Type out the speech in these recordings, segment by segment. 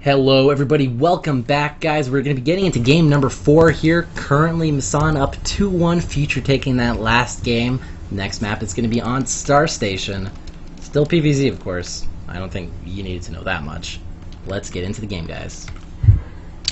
Hello everybody, welcome back guys. We're going to be getting into game number 4 here. Currently MaSsan up 2-1, Future taking that last game. Next map is going to be on Star Station. Still PvZ of course. I don't think you needed to know that much. Let's get into the game guys.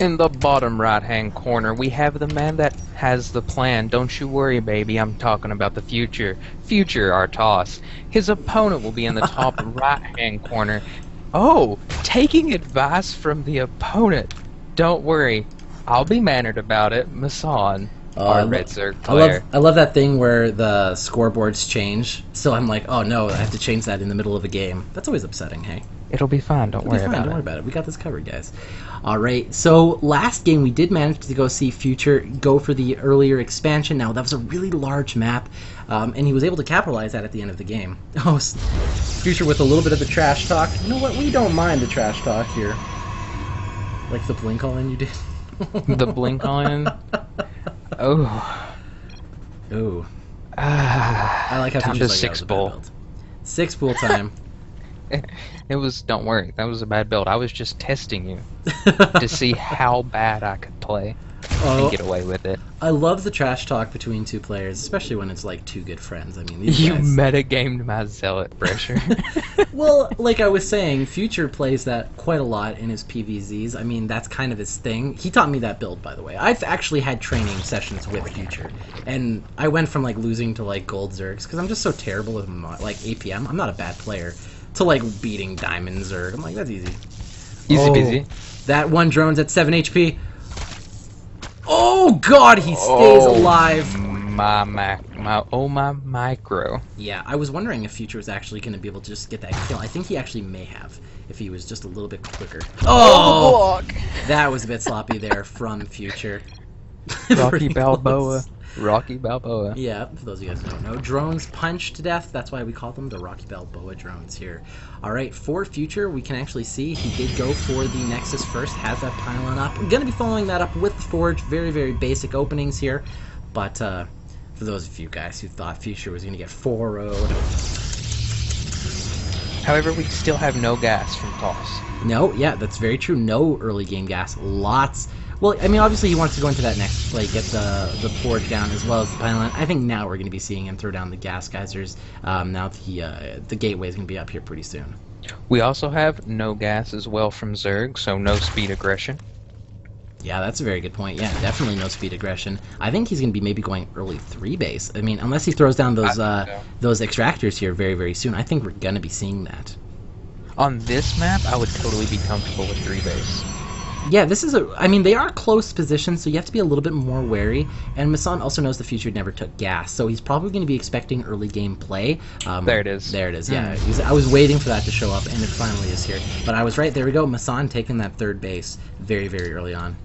In the bottom right hand corner we have the man that has the plan. Don't you worry baby, I'm talking about the Future. Future Artos. His opponent will be in the top right hand corner. Oh, taking advice from the opponent. Don't worry, I'll be mannered about it. MaSsan, our red Zerg player. I love that thing where the scoreboards change. So I'm like, oh no, I have to change that in the middle of a game. That's always upsetting, hey? It'll be fine, don't worry about it. Don't worry about it. We got this covered, guys. Alright, so last game we did manage to go see Future go for the earlier expansion. Now, that was a really large map, and he was able to capitalize that at the end of the game. Oh, Future with a little bit of the trash talk. You know what? We don't mind the trash talk here. Like the blink all in you did. The blink on? Oh. Ooh. I like how time Future's to like, six that was a bad bull. build. 6 pool time. It was, don't worry, that was a bad build. I was just testing you to see how bad I could play and get away with it. I love the trash talk between two players, especially when it's like two good friends. I mean, these You guys... metagamed my zealot pressure. Well, like I was saying, Future plays that quite a lot in his PvZs. I mean, that's kind of his thing. He taught me that build, by the way. I've actually had training sessions with Future, and I went from like losing to like gold Zergs, because I'm just so terrible with like APM. I'm not a bad player. To like beating diamonds, or I'm like, that's easy. Easy peasy. That one drone's at 7 HP. Oh god, he stays alive. My micro. Yeah, I was wondering if Future was actually going to be able to just get that kill. I think he actually may have, if he was just a little bit quicker. Oh, that was a bit sloppy there from Future. Rocky Balboa. Rocky Balboa. Yeah, for those of you guys who don't know, drones punch to death. That's why we call them the Rocky Balboa drones here. Alright, for Future, we can actually see he did go for the Nexus first, has that pylon up. We're going to be following that up with the Forge. Very, very basic openings here. But for those of you guys who thought Future was going to get 4-0'd... However, we still have no gas from Toss. No, yeah, that's very true. No early game gas. Lots... Well, I mean, obviously he wants to go into that next play, get the Forge down as well as the pylon. I think now we're going to be seeing him throw down the gas geysers. Now the gateway is going to be up here pretty soon. We also have no gas as well from Zerg, so no speed aggression. Yeah, that's a very good point. Yeah, definitely no speed aggression. I think he's going to be maybe going early 3 base. I mean, unless he throws down those extractors here very, very soon. I think we're going to be seeing that. On this map, I would totally be comfortable with 3 base. Yeah, this is I mean, they are close positions, so you have to be a little bit more wary. And MaSsan also knows the Future never took gas, so he's probably going to be expecting early game play. There it is. There it is, yeah. I was waiting for that to show up, and it finally is here. But I was right, there we go. MaSsan taking that 3rd base very, very early on.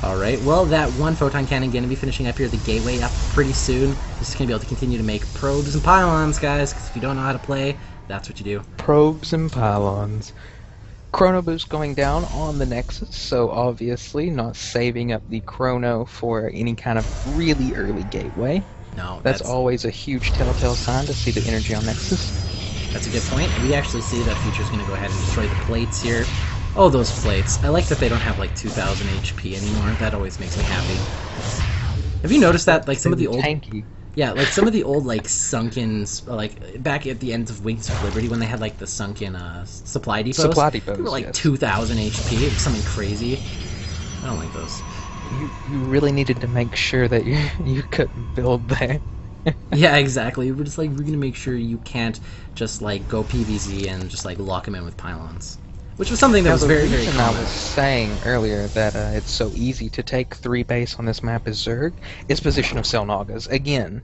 Alright, well, that one photon cannon going to be finishing up here, the gateway up pretty soon. This is going to be able to continue to make probes and pylons, guys, because if you don't know how to play, that's what you do. Probes and pylons. Chrono boost going down on the Nexus, so obviously not saving up the Chrono for any kind of really early gateway. No, that's always a huge telltale sign to see the energy on Nexus. That's a good point. We actually see that Future's going to go ahead and destroy the plates here. Oh, those plates. I like that they don't have like 2,000 HP anymore. That always makes me happy. Have you noticed that, like, some of the old... Tanky. Yeah, like some of the old, like, sunken, like, back at the end of Wings of Liberty when they had, like, the sunken supply depots. Supply depots, they were, like, yes. 2,000 HP. It was something crazy. I don't like those. You really needed to make sure that you couldn't build there. Yeah, exactly. We're just, like, we're gonna make sure you can't just, like, go PvZ and just, like, lock them in with pylons. Which was something that was very, very common. I was saying earlier that it's so easy to take 3 base on this map as Zerg is position of Xel'Nagas. Again,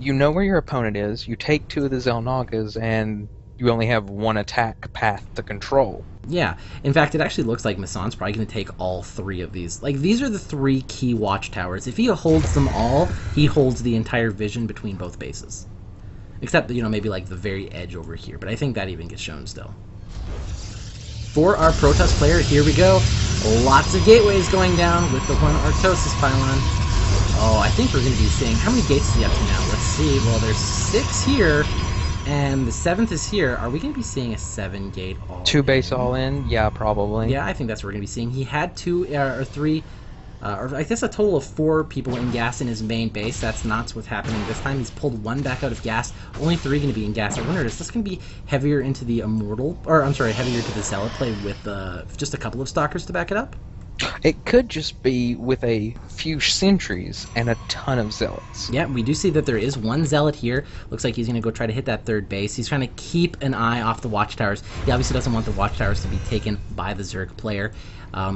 you know where your opponent is, you take 2 of the Xel'Nagas, and you only have 1 attack path to control. Yeah, in fact, it actually looks like MaSsan's probably going to take all 3 of these. Like, these are the 3 key watchtowers. If he holds them all, he holds the entire vision between both bases. Except, you know, maybe like the very edge over here, but I think that even gets shown still. For our Protoss player, here we go. Lots of gateways going down with the one Artosis pylon. Oh, I think we're going to be seeing... How many gates is he up to now? Let's see. Well, there's 6 here. And the 7th is here. Are we going to be seeing a 7-gate all 2 base in? all in? Yeah, probably. Yeah, I think that's what we're going to be seeing. He had 2 or 3, or I guess a total of 4 people in gas in his main base. That's not what's happening this time. He's pulled 1 back out of gas. Only 3 going to be in gas. I wonder, is this going to be heavier into the Immortal, or I'm sorry, heavier to the Zealot play with just a couple of Stalkers to back it up? It could just be with a few sentries and a ton of zealots. Yeah, we do see that there is 1 Zealot here. Looks like he's going to go try to hit that 3rd base. He's trying to keep an eye off the Watchtowers. He obviously doesn't want the Watchtowers to be taken by the Zerg player.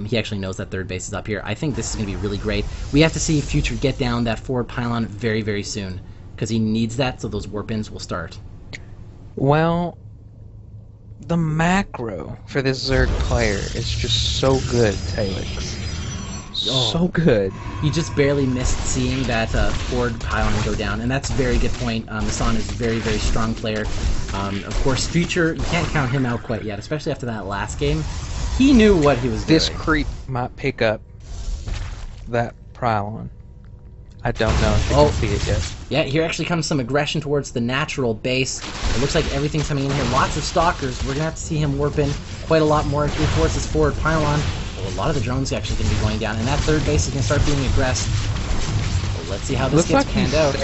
He actually knows that 3rd base is up here. I think this is going to be really great. We have to see Future get down that forward pylon very, very soon, because he needs that so those warp-ins will start. Well, the macro for this Zerg player is just so good, Talix. So good. You just barely missed seeing that forward pylon go down, and that's a very good point. MaSsan is a very, very strong player. Of course, Future, you can't count him out quite yet, especially after that last game. He knew what he was doing. This creep might pick up that pylon. I don't know if you can see it yet. Yeah, here actually comes some aggression towards the natural base. It looks like everything's coming in here. Lots of Stalkers. We're going to have to see him warp in quite a lot more towards this forward pylon. Well, a lot of the drones are actually going to be going down, and that 3rd base is going to start being aggressed. Well, let's see how this gets panned out.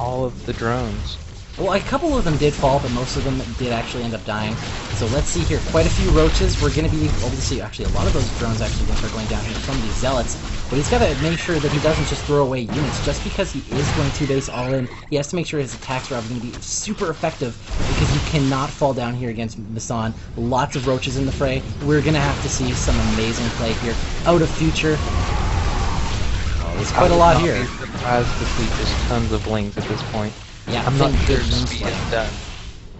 All of the drones. Well, a couple of them did fall, but most of them did actually end up dying. So let's see here. Quite a few roaches. We're going to be able to see, actually, a lot of those drones actually going to start going down here. Some of these zealots. But he's got to make sure that he doesn't just throw away units. Just because he is going 2 base all in, he has to make sure his attacks are going to be super effective, because you cannot fall down here against MaSsan. Lots of roaches in the fray. We're going to have to see some amazing play here out of Future. Oh, there's quite a lot here. I'm surprised to see just tons of lings at this point. Yeah, I'm not sure speed is done.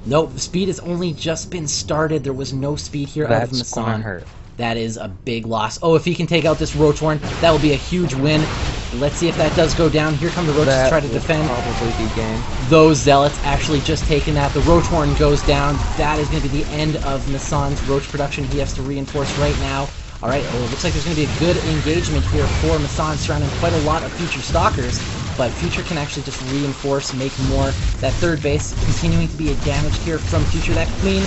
Nope, speed has only just been started. There was no speed here out of That's gonna MaSsan. hurt. That is a big loss. Oh, if he can take out this Roach Horn, that will be a huge win. Let's see if that does go down. Here come the Roaches to try to defend. Probably be game. Those Zealots actually just taken that. The Roach Horn goes down. That is going to be the end of MaSsan's Roach production. He has to reinforce right now. Alright, well, it looks like there's going to be a good engagement here for MaSsan, surrounding quite a lot of Future Stalkers, but Future can actually just reinforce, make more. That 3rd base continuing to be damaged here from Future. That Queen,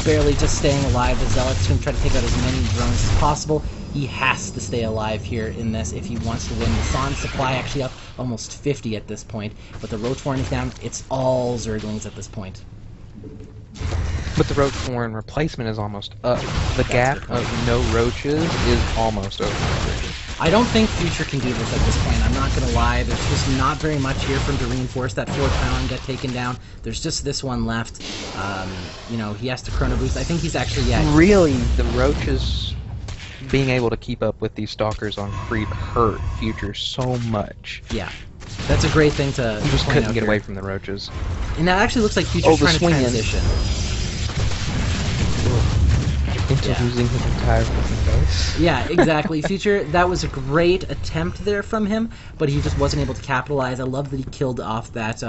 barely just staying alive. The Zealot's going to try to take out as many drones as possible. He has to stay alive here in this if he wants to win. MaSsan's supply actually up almost 50 at this point, but the Roach Horn is down. It's all Zerglings at this point. But the Roach Horn replacement is almost up. The gap of no roaches is almost over. I don't think Future can do this at this point. I'm not going to lie. There's just not very much here for him to reinforce. That 4th pylon got taken down. There's just this one left. You know, he has to chrono boost. I think he's actually, Really, the roaches being able to keep up with these Stalkers on creep hurt Future so much. Yeah. That's a great thing to He just point couldn't out get here. away from the roaches. And that actually looks like Future's trying to swing in. transition. Into losing his entire fucking base. Yeah, exactly. Future, that was a great attempt there from him, but he just wasn't able to capitalize. I love that he killed off that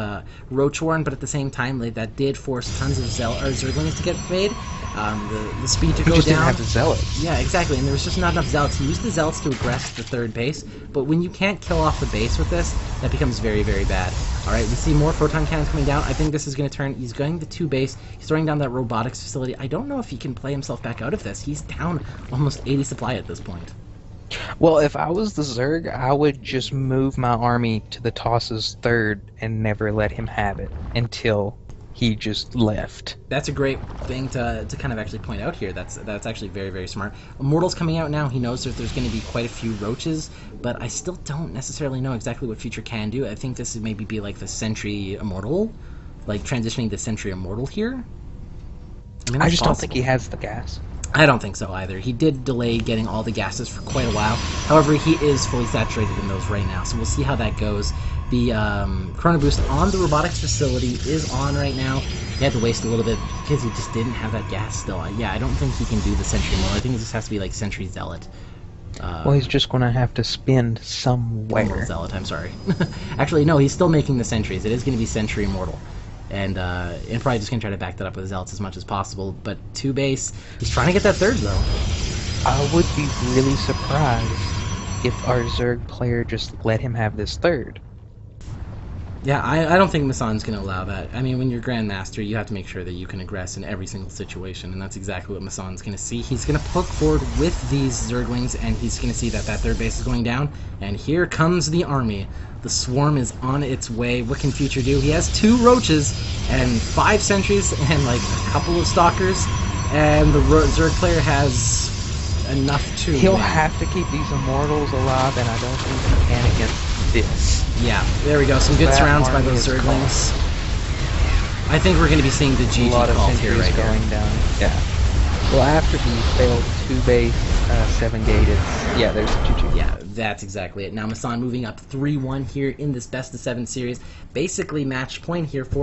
Roach Horn, but at the same time, like, that did force tons of Zerglings to get made. The speed to go just down. Didn't have the Zealots. Yeah, exactly, and there was just not enough Zealots. He used the Zealots to aggress the 3rd base, but when you can't kill off the base with this, that becomes very, very bad. Alright, we see more Photon Cannons coming down. I think this is going to turn. He's going to 2 base. He's throwing down that robotics facility. I don't know if he can play himself back out of this. He's down almost 80 supply at this point. Well, if I was the Zerg, I would just move my army to the Toss's 3rd and never let him have it until he just left. That's a great thing to kind of actually point out here. That's actually very, very smart. Immortal's coming out now. He knows that there's going to be quite a few roaches, but I still don't necessarily know exactly what Future can do. I think this would maybe be like the Sentry Immortal, like transitioning to Sentry Immortal here. I just don't think he has the gas. I don't think so either. He did delay getting all the gases for quite a while. However, he is fully saturated in those right now, so we'll see how that goes. The Chrono Boost on the robotics facility is on right now. He had to waste a little bit because he just didn't have that gas still. Yeah, I don't think he can do the Sentry mode. I think it just has to be like Sentry Zealot. Well, he's just going to have to spend somewhere. Zealot, I'm sorry. Actually, no, he's still making the Sentries. It is going to be Sentry Immortal. And probably just going to try to back that up with Zealots as much as possible. But 2 base, he's trying to get that 3rd, though. I would be really surprised if our Zerg player just let him have this 3rd. Yeah, I don't think MaSsan's going to allow that. I mean, when you're Grandmaster, you have to make sure that you can aggress in every single situation, and that's exactly what MaSsan's going to see. He's going to poke forward with these Zerglings, and he's going to see that that third base is going down, and here comes the army. The swarm is on its way. What can Future do? He has 2 Roaches, and 5 Sentries, and like a couple of Stalkers, and the Zerg player has enough to He'll win. have to keep these Immortals alive, and I don't think he can against this. Yeah, there we go. Some good That surrounds by army those is Zerglings. I think we're going to be seeing the A GG lot of called here sentries right going here. down. Yeah. Well, after he failed 2 base, 7 gated. Yeah, there's GG. Yeah, that's exactly it. Now MaSsan moving up 3-1 here in this best of 7 series. Basically match point here for